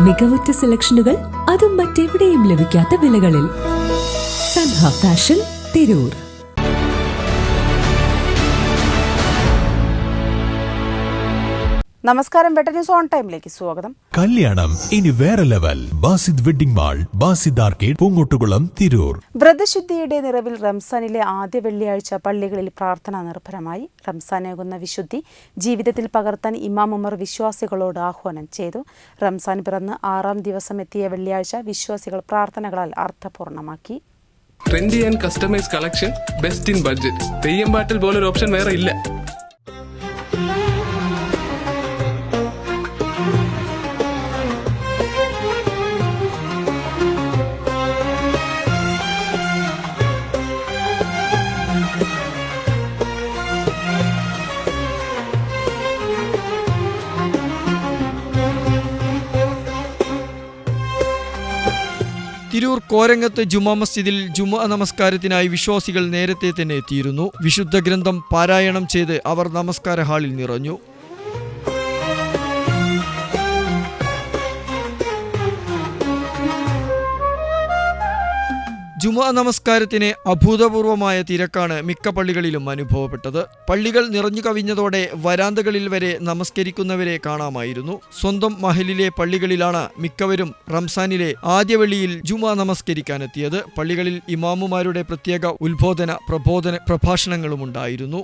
മികവുറ്റ സെലക്ഷനുകൾ, അതും മറ്റെവിടെയും ലഭിക്കാത്ത വിലകളിൽ. സൻഹ ഫാഷൻ, തിരൂർ. നമസ്കാരം. ബെറ്റർ ന്യൂസ് ഓൺ ടൈമിലേക്ക് സ്വാഗതം. കല്യാണം ഇനി വേറെ level. Basid wedding mall, Basid arcade, Poongottukulam, Tirur. വ്രതശുദ്ധിയുടെ നിറവിൽ റംസാനിലെ ആദ്യ വെള്ളിയാഴ്ച പള്ളികളിൽ പ്രാർത്ഥന നിർഭരമായി. റംസാനേകുന്ന വിശുദ്ധി ജീവിതത്തിൽ പകർത്താൻ ഇമാം ഉമർ വിശ്വാസികളോട് ആഹ്വാനം ചെയ്തു. റംസാൻ പിറന്ന് 6ാം ദിവസം എത്തിയ വെള്ളിയാഴ്ച വിശ്വാസികൾ പ്രാർത്ഥനകളാൽ അർത്ഥപൂർണമാക്കി. Trendy and customise collection, best in budget. Theyyam പാട്ടിൽ പോലൊരു ഓപ്ഷൻ വേറെ ഇല്ല. തിരൂർ കോരങ്ങത്ത് ജുമാ മസ്ജിദിൽ ജുമുഅ നമസ്കാരത്തിനായി വിശ്വാസികൾ നേരത്തെ തന്നെ എത്തിയിരുന്നു. വിശുദ്ധ ഗ്രന്ഥം പാരായണം ചെയ്ത് അവർ നമസ്കാര ഹാളിൽ നിറഞ്ഞു. ജുമുഅ നമസ്കാരത്തിന് അഭൂതപൂർവമായ തിരക്കാണ് മിക്ക പള്ളികളിലും അനുഭവപ്പെട്ടത്. പള്ളികൾ നിറഞ്ഞു കവിഞ്ഞതോടെ വരാന്തകളിൽ വരെ നമസ്കരിക്കുന്നവരെ കാണാമായിരുന്നു. സ്വന്തം മഹലിലെ പള്ളികളിലാണ് മിക്കവരും റംസാനിലെ ആദ്യ വെള്ളിയിൽ ജുമുഅ നമസ്കരിക്കാനെത്തിയത്. പള്ളികളിൽ ഇമാമുമാരുടെ പ്രത്യേക ഉത്ബോധന പ്രഭാഷണങ്ങളും ഉണ്ടായിരുന്നു.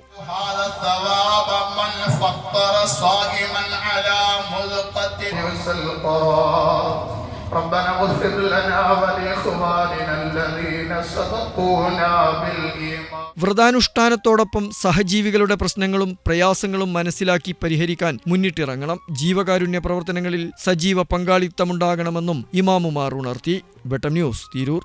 ربنا اغفر لنا ولإخواننا الذين سبقونا بالإيمان. വ്രതാനുഷ്ഠാനത്തോടൊപ്പം സഹജീവികളുടെ പ്രശ്നങ്ങളും പ്രയാസങ്ങളും മനസ്സിലാക്കി പരിഹരിക്കാൻ മുന്നിട്ടിറങ്ങണം. ജീവകാരുണ്യ പ്രവർത്തനങ്ങളിൽ സജീവ പങ്കാളിത്തമുണ്ടാകണമെന്നും ഇമാമുമാർ ഉണർത്തി. Better news, Tirur.